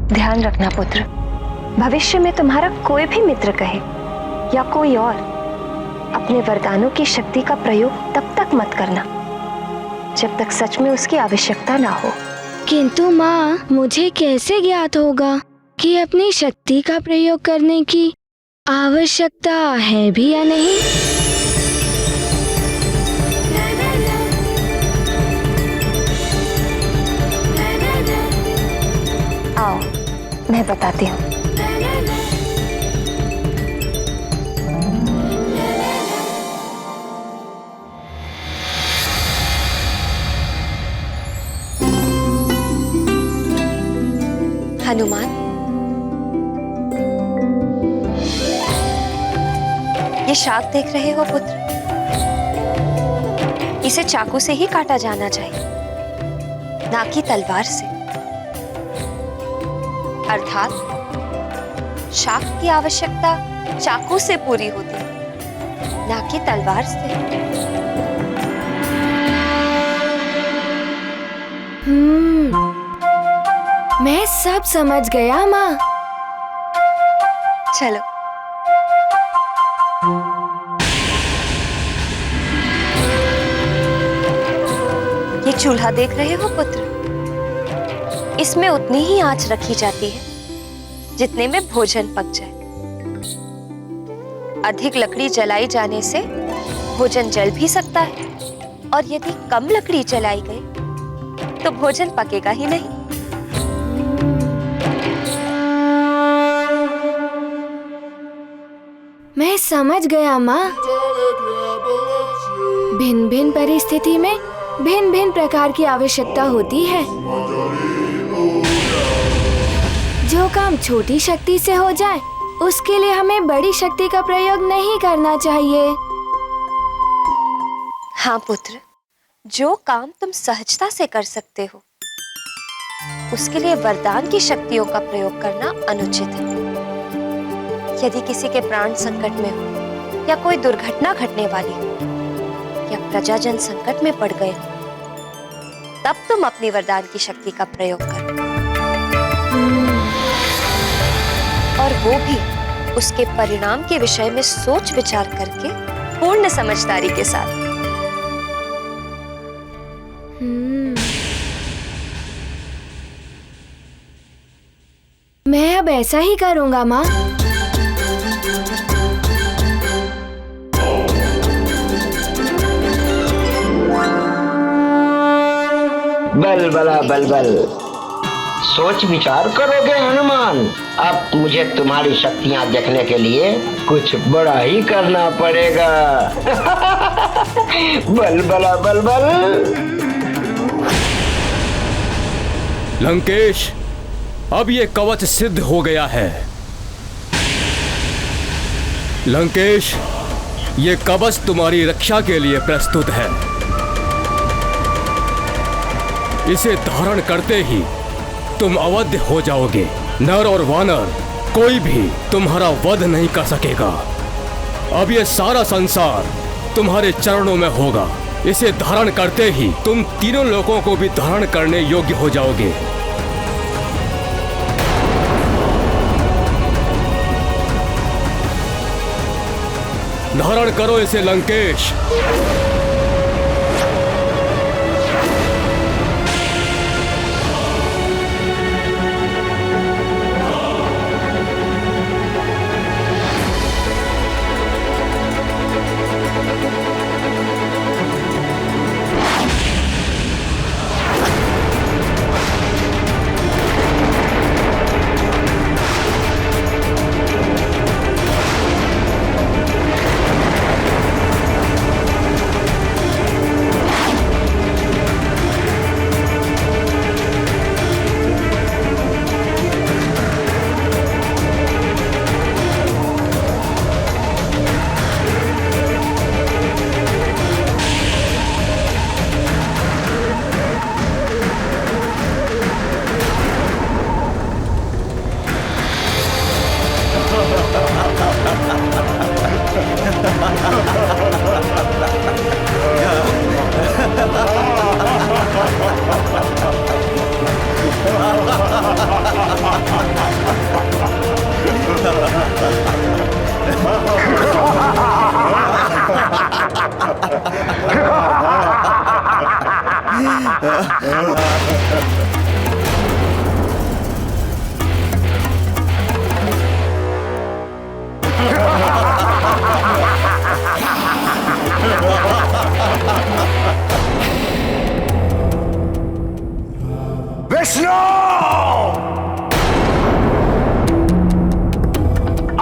ध्यान रखना पुत्र, भविष्य में तुम्हारा कोई भी मित्र कहे या कोई और अपने वरदानों की शक्ति का प्रयोग तब तक मत करना जब तक सच में उसकी आवश्यकता ना हो। किंतु माँ, मुझे कैसे ज्ञात होगा कि अपनी शक्ति का प्रयोग करने की आवश्यकता है भी या नहीं? आओ, मैं बताती हूँ। हनुमान, ये शाक देख रहे हो पुत्र, इसे चाकू से ही काटा जाना चाहिए, ना कि तलवार से। अर्थात शाक की आवश्यकता चाकू से पूरी होती है, ना कि तलवार से। मैं सब समझ गया माँ। चलो। ये चूल्हा देख रहे हो पुत्र, इसमें उतनी ही आंच रखी जाती है जितने में भोजन पक जाए। अधिक लकड़ी जलाई जाने से भोजन जल भी सकता है, और यदि कम लकड़ी जलाई गई तो भोजन पकेगा ही नहीं। मैं समझ गया माँ। भिन्न भिन्न परिस्थिति में भिन्न भिन्न प्रकार की आवश्यकता होती है। जो काम छोटी शक्ति से हो जाए उसके लिए हमें बड़ी शक्ति का प्रयोग नहीं करना चाहिए। हाँ पुत्र, जो काम तुम सहजता से कर सकते हो उसके लिए वरदान की शक्तियों का प्रयोग करना अनुचित है। यदि किसी के प्राण संकट में हो या कोई दुर्घटना घटने वाली हो या प्रजाजन संकट में पड़ गए हो, तब तुम अपनी वरदान की शक्ति का प्रयोग करो, और वो भी उसके परिणाम के विषय में सोच विचार करके पूर्ण समझदारी के साथ। मैं अब ऐसा ही करूँगा माँ। बल बला बल बल, सोच विचार करोगे हनुमान। अब मुझे तुम्हारी शक्तियां देखने के लिए कुछ बड़ा ही करना पड़ेगा। बल बला बल बल। लंकेश, अब ये कवच सिद्ध हो गया है। लंकेश, ये कवच तुम्हारी रक्षा के लिए प्रस्तुत है। इसे धारण करते ही तुम अवध्य हो जाओगे। नर और वानर कोई भी तुम्हारा वध नहीं कर सकेगा। अब ये सारा संसार तुम्हारे चरणों में होगा। इसे धारण करते ही तुम तीनों लोगों को भी धारण करने योग्य हो जाओगे। धारण करो इसे लंकेश।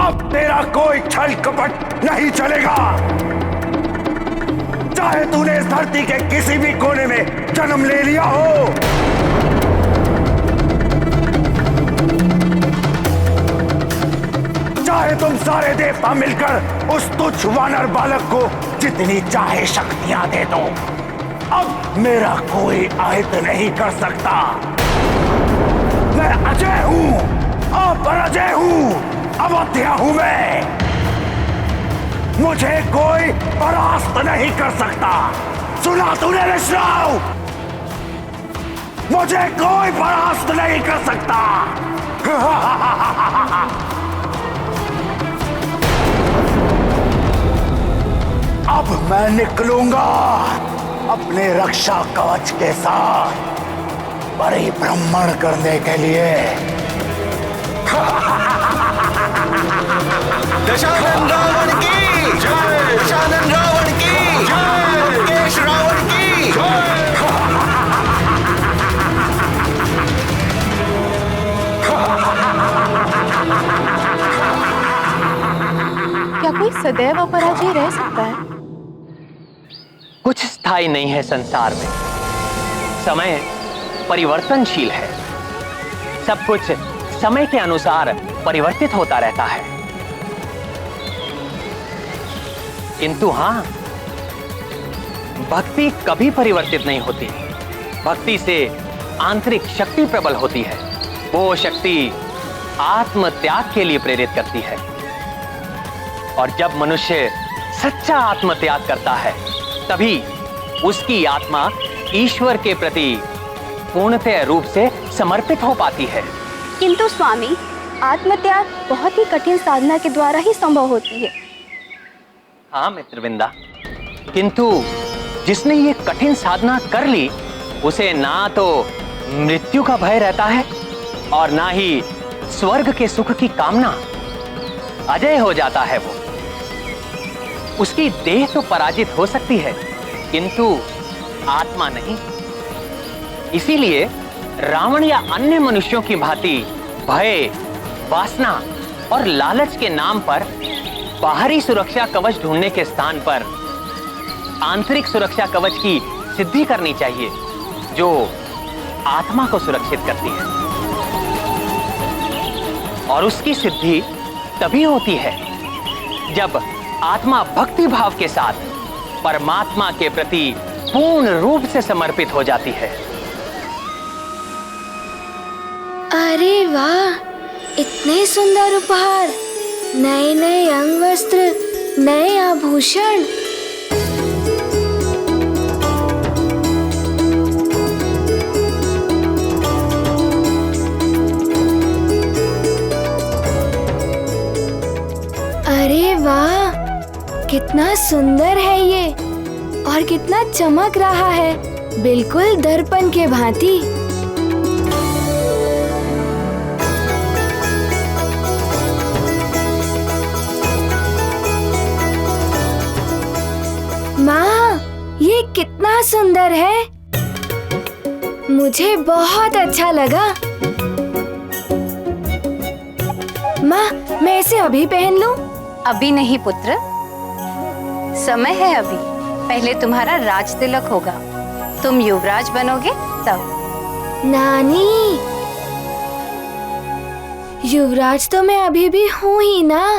अब तेरा कोई छल कपट नहीं चलेगा। चाहे तूने इस धरती के किसी भी कोने में जन्म ले लिया हो, चाहे तुम सारे देवता मिलकर उस तुच्छ वानर बालक को जितनी चाहे शक्तियां दे दो, अब मेरा कोई आयत नहीं कर सकता। मैं अजय हूं, अपराजय हूं, अवध्या हूं मैं। मुझे कोई परास्त नहीं कर सकता। सुना तूने विष्णु? मुझे कोई परास्त नहीं कर सकता। अब मैं निकलूंगा अपने रक्षा कवच के साथ परिभ्रमण करने के लिए। दशानन रावण की जय, दशानन रावण की जय, लंकेश रावण की जय। क्या कोई सदैव अपराधी रह सकता है? कुछ स्थायी नहीं है संसार में। समय परिवर्तनशील है। सब कुछ समय के अनुसार परिवर्तित होता रहता है। किंतु हां, भक्ति कभी परिवर्तित नहीं होती। भक्ति से आंतरिक शक्ति प्रबल होती है। वो शक्ति आत्म त्याग के लिए प्रेरित करती है। और जब मनुष्य सच्चा आत्म त्याग करता है, तभी उसकी आत्मा ईश्वर के प्रति पूर्णतः रूप से समर्पित हो पाती है। किंतु स्वामी, आत्मत्याग बहुत ही कठिन साधना के द्वारा ही संभव होती है। हाँ मित्रविंदा, किंतु जिसने ये कठिन साधना कर ली, उसे ना तो मृत्यु का भय रहता है और ना ही स्वर्ग के सुख की कामना। अजय हो जाता है वो। उसकी देह तो पराजित हो सकती है, किंतु आत्मा नहीं। इसीलिए रावण या अन्य मनुष्यों की भांति भय, वासना और लालच के नाम पर बाहरी सुरक्षा कवच ढूंढने के स्थान पर आंतरिक सुरक्षा कवच की सिद्धि करनी चाहिए, जो आत्मा को सुरक्षित करती है। और उसकी सिद्धि तभी होती है जब आत्मा भक्ति भाव के साथ परमात्मा के प्रति पूर्ण रूप से समर्पित हो जाती है। अरे वाह, इतने सुंदर उपहार, नए नए अंग वस्त्र, नए आभूषण। अरे वाह, कितना सुंदर है ये और कितना चमक रहा है, बिल्कुल दर्पण के भांति। माँ, ये कितना सुंदर है। मुझे बहुत अच्छा लगा। माँ, मैं इसे अभी पहन लूं? अभी नहीं पुत्र, समय है अभी। पहले तुम्हारा राज तिलक होगा, तुम युवराज बनोगे तब। नानी, युवराज तो मैं अभी भी हूँ ही ना।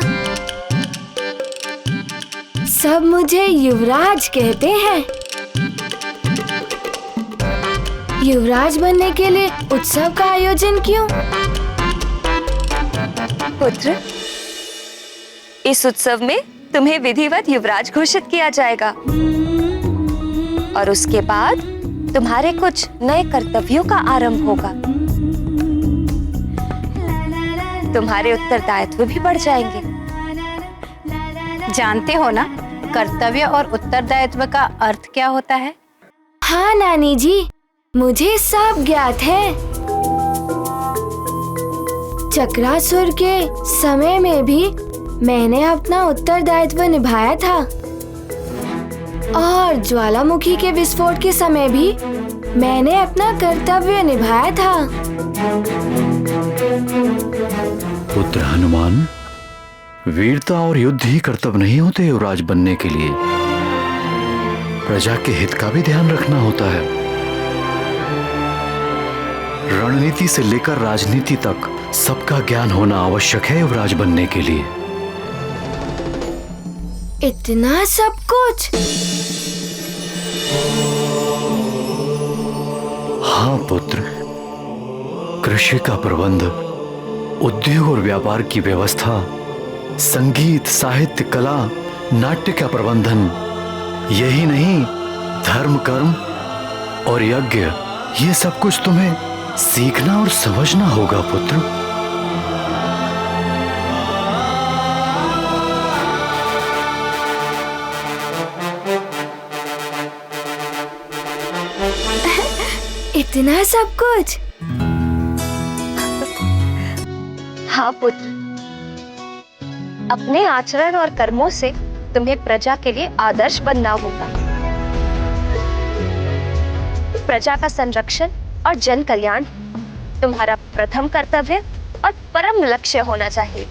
सब मुझे युवराज कहते हैं। युवराज बनने के लिए उत्सव का आयोजन क्यों? पुत्र, इस उत्सव में तुम्हें विधिवत युवराज घोषित किया जाएगा और उसके बाद तुम्हारे कुछ नए कर्तव्यों का आरंभ होगा। तुम्हारे उत्तरदायित्व भी बढ़ जाएंगे। जानते हो ना, कर्तव्य और उत्तरदायित्व का अर्थ क्या होता है? हाँ नानी जी, मुझे सब ज्ञात है। चक्रासुर के समय में भी मैंने अपना उत्तरदायित्व निभाया था और ज्वालामुखी के विस्फोट के समय भी मैंने अपना कर्तव्य निभाया था। पुत्र हनुमान, वीरता और युद्ध ही कर्तव्य नहीं होते युवराज बनने के लिए। प्रजा के हित का भी ध्यान रखना होता है। रणनीति से लेकर राजनीति तक सबका ज्ञान होना आवश्यक है युवराज बनने के लिए। इतना सब कुछ? हाँ पुत्र, कृषि का प्रबंध, उद्योग और व्यापार की व्यवस्था, संगीत, साहित्य, कला, नाट्य का प्रबंधन, यही नहीं धर्म, कर्म और यज्ञ, ये सब कुछ तुम्हें सीखना और समझना होगा पुत्र। इतना सब कुछ? हाँ पुत्र, अपने आचरण और कर्मों से तुम्हें प्रजा के लिए आदर्श बनना होगा। प्रजा का संरक्षण और जन कल्याण तुम्हारा प्रथम कर्तव्य और परम लक्ष्य होना चाहिए।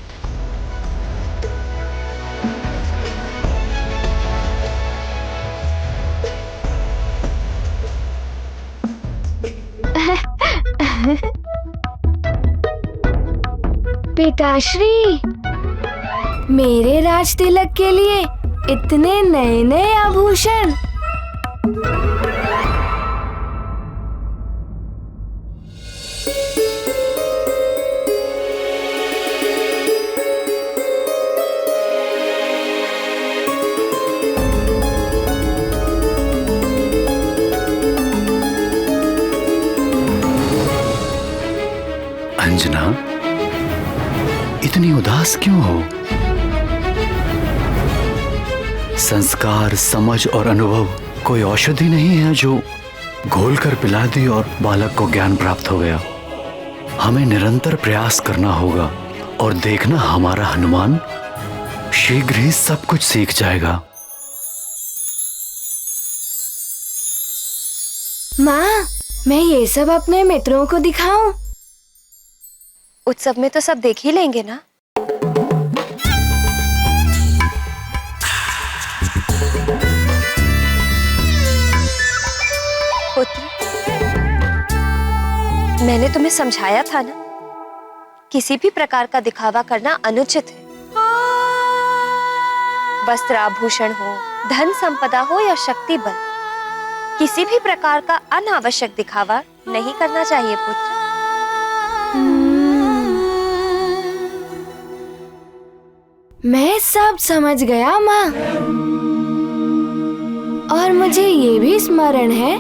पिताश्री, मेरे राज तिलक के लिए इतने नए नए आभूषण। अंजना, इतनी उदास क्यों हो? संस्कार, समझ और अनुभव कोई औषधि नहीं है जो घोलकर पिला दी और बालक को ज्ञान प्राप्त हो गया। हमें निरंतर प्रयास करना होगा और देखना हमारा हनुमान शीघ्र ही सब कुछ सीख जाएगा। माँ, मैं ये सब अपने मित्रों को दिखाऊं? उत्सव में तो सब देख ही लेंगे ना। पुत्र, मैंने तुम्हें समझाया था ना, किसी भी प्रकार का दिखावा करना अनुचित है। वस्त्र आभूषण हो, धन संपदा हो या शक्ति बल, किसी भी प्रकार का अनावश्यक दिखावा नहीं करना चाहिए पुत्र। मैं सब समझ गया माँ। और मुझे ये भी स्मरण है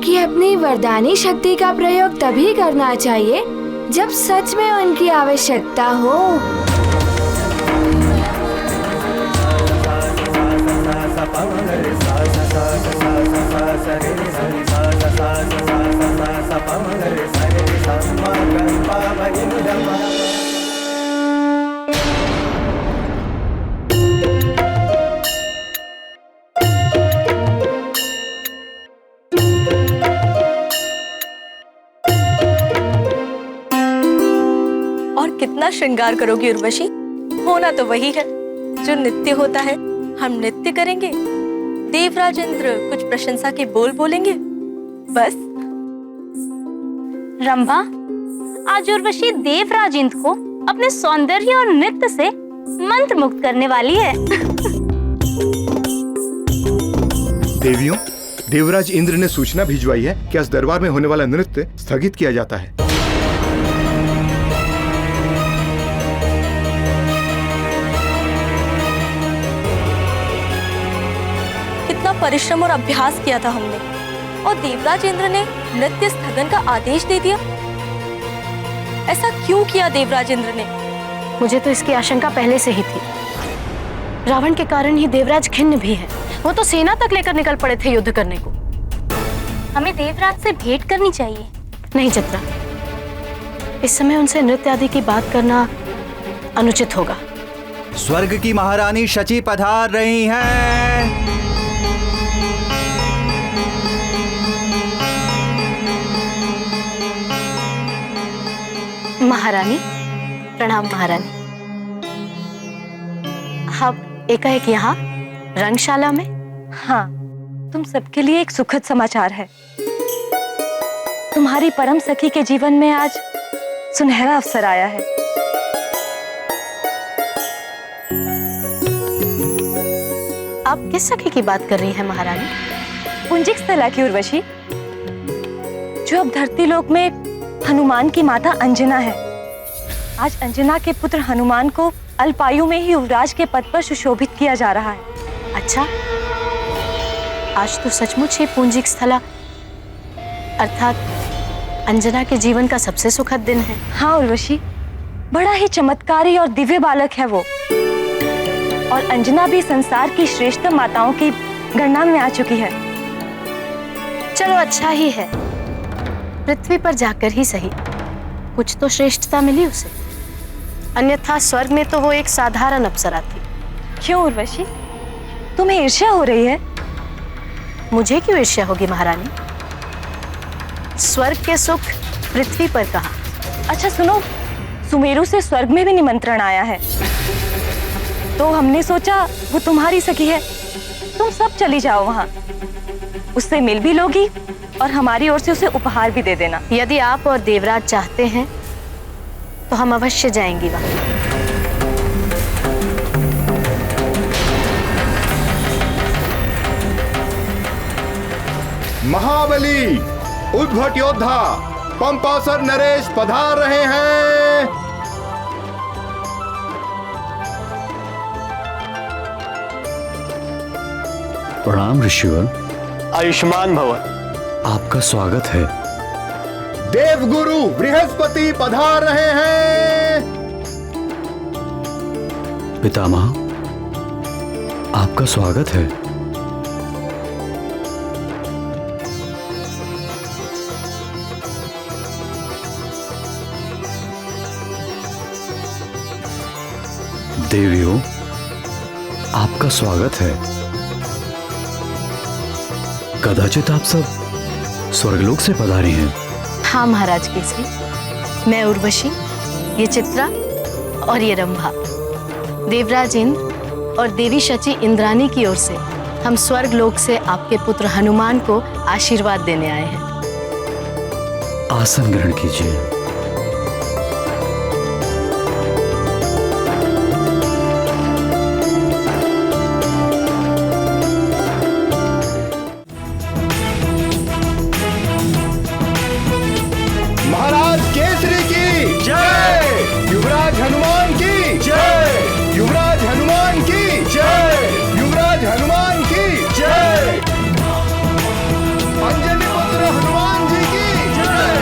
कि अपनी वरदानी शक्ति का प्रयोग तभी करना चाहिए जब सच में उनकी आवश्यकता हो। कितना श्रृंगार करोगी उर्वशी? होना तो वही है जो नित्य होता है। हम नृत्य करेंगे, देवराज इंद्र कुछ प्रशंसा के बोल बोलेंगे, बस। रंभा, आज उर्वशी देवराज इंद्र को अपने सौंदर्य और नृत्य से मंत्र मुक्त करने वाली है। देवियों, देवराज इंद्र ने सूचना भिजवाई है कि आज दरबार में होने वाला नृत्य स्थगित किया जाता है। परिश्रम और अभ्यास किया था हमने, और देवराज इंद्र ने नृत्य स्थगन का आदेश दे दिया। ऐसा क्यों किया देवराज इंद्र ने? मुझे तो इसकी आशंका पहले से ही थी। रावण के कारण ही देवराज खिन्न भी है। वो तो सेना तक लेकर निकल पड़े थे युद्ध करने को। हमें देवराज से भेंट करनी चाहिए। नहीं चित्रा, इस समय उनसे नृत्य आदि की बात करना अनुचित होगा। स्वर्ग की महारानी शची पधार रही हैं। महारानी, प्रणाम महारानी। आप एकाएक यहाँ रंगशाला में? हाँ, तुम सबके लिए एक सुखद समाचार है। तुम्हारी परम सखी के जीवन में आज सुनहरा अवसर आया है। आप किस सखी की बात कर रही हैं महारानी? पुंजिक स्थला की उर्वशी, जो अब धरती लोक में हनुमान की माता अंजना है। आज अंजना के पुत्र हनुमान को अल्पायु में ही युवराज के पद पर सुशोभित किया जा रहा है। अच्छा, आज तो सचमुच ही पुंजिक स्थला अर्थात अंजना के जीवन का सबसे सुखद दिन है। हाँ उर्वशी, बड़ा ही चमत्कारी और दिव्य बालक है वो। और अंजना भी संसार की श्रेष्ठ माताओं की गणना में आ चुकी है। चलो अच्छा ही है, पृथ्वी पर जाकर ही सही कुछ तो श्रेष्ठता मिली उसे, अन्यथा स्वर्ग में तो वो एक साधारण अप्सरा थी। क्यों उर्वशी, तुम्हें ईर्ष्या हो रही है? मुझे क्यों ईर्ष्या होगी महारानी? स्वर्ग के सुख पृथ्वी पर कहाँ? अच्छा सुनो, सुमेरु से स्वर्ग में भी निमंत्रण आया है, तो हमने सोचा वो तुम्हारी सखी है, तुम सब चली जाओ वहां, उससे मिल भी लोगी और हमारी ओर से उसे उपहार भी दे देना। यदि आप और देवराज चाहते हैं तो हम अवश्य जाएंगी वहां। महाबली, उद्भट योद्धा पंपासर नरेश पधार रहे हैं। प्रणाम ऋषिवर। आयुष्मान भव। आपका स्वागत है। देवगुरु बृहस्पति पधार रहे हैं। पितामह, आपका स्वागत है। देवियों, आपका स्वागत है। कदाचित आप सब स्वर्गलोक से पधारी हैं। हाँ महाराज केसरी, मैं उर्वशी, ये चित्रा और ये रंभा, देवराज इंद्र और देवी शची इंद्रानी की ओर से हम स्वर्ग लोक से आपके पुत्र हनुमान को आशीर्वाद देने आए हैं। आसन ग्रहण कीजिए। महाराज केसरी की जय, युवराज हनुमान की जय, युवराज हनुमान की जय, युवराज हनुमान की जय, अंजनी पुत्र हनुमान जी की जय,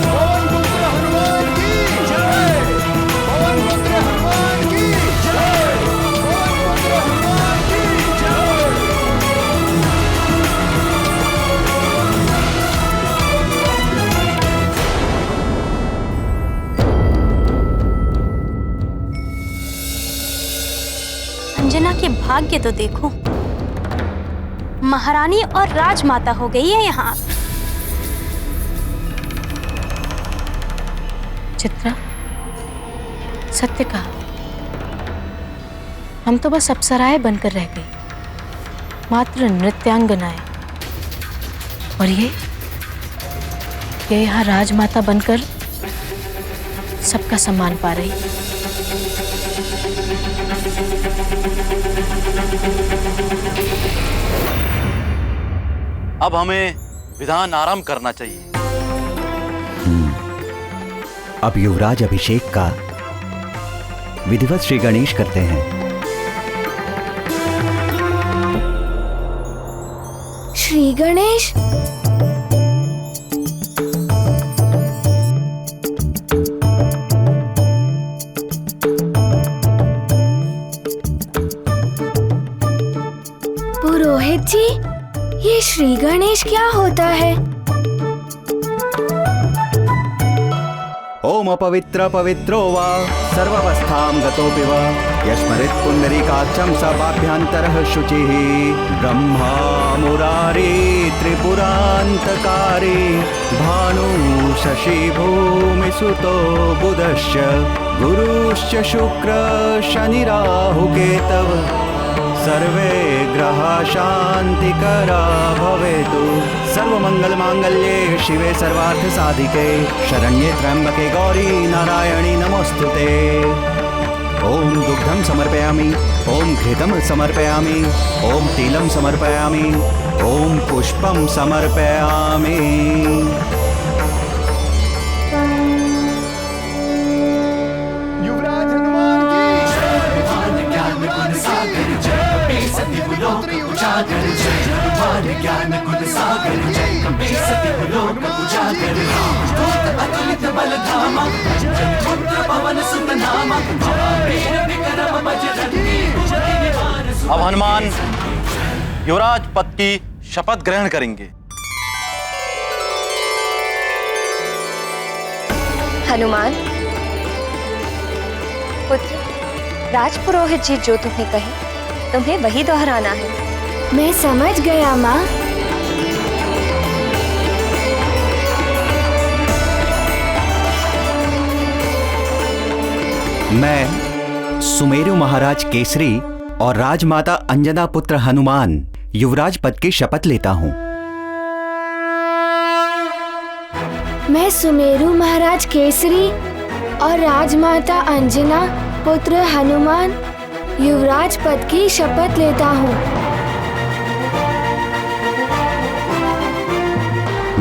पवन पुत्र हनुमान की जय, पवन पुत्र हनुमान की जय, पवन पुत्र हनुमान की जय। अंजना के भाग्य तो देखो, महारानी और राजमाता हो गई है यहाँ। चित्रा, सत्य कहा, हम तो बस अप्सराएं बनकर रह गई, मात्र नृत्यांगनाएं। और ये यहाँ राजमाता बनकर सबका सम्मान पा रही। अब हमें विधान आरंभ करना चाहिए। अब युवराज अभिषेक का विधिवत श्री गणेश करते हैं। श्री गणेश, पुरोहित जी, ये श्री गणेश क्या होता है? ओम अपवित्र पवित्रो वा सर्वावस्थां गतोऽपि वा यस्मरेत् पुण्डरीकाक्षं स पाप्यान्तरः शुचिः ब्रह्मा मुरारी त्रिपुरान्तकारी भानु शशि भूमिसुतो बुधश्च गुरुश्च शुक्र शनि राहु केतव सर्वे ग्रहा शांतिकरा भवेतु। सर्वमंगल मांगल्ये शिवे सर्वार्थ साधिके शरण्ये त्र्यंबके गौरी नारायणी नमोस्तुते। ओम दुग्धं समर्पयामि, ओम घृतं समर्पयामि, ओम तिलं समर्पयामि, ओम पुष्पं समर्पयामि। युवराज हनुमान की ज्ञान गुण सागर जय, बेसती बुलोक उजागर जय, ज्ञान गुण सागर जय, बेसती बुलोक उजागर दूत अतुलित बल धामा, पुत्र पवन सुत नामा, वीर विक्रम बजरंगी कुमति निवार। अब हनुमान युवराज पद की शपथ ग्रहण करेंगे। हनुमान पुत्र, राजपुरोहित जी जो तुम्हें कहे तुम्हें वही दोहराना है। मैं समझ गया माँ। मैं सुमेरु महाराज केसरी और राजमाता अंजना पुत्र हनुमान युवराज पद की शपथ लेता हूँ। मैं सुमेरु महाराज केसरी और राजमाता अंजना पुत्र हनुमान युवराज पद की शपथ लेता हूँ।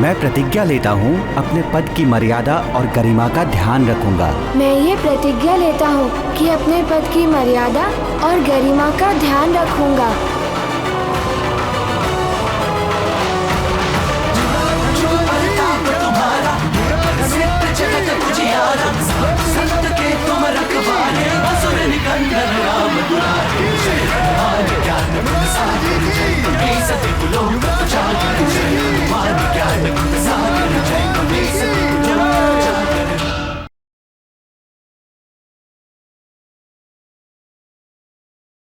मैं प्रतिज्ञा लेता हूँ अपने पद की मर्यादा और गरिमा का ध्यान रखूंगा। मैं ये प्रतिज्ञा लेता हूँ कि अपने पद की मर्यादा और गरिमा का ध्यान रखूंगा।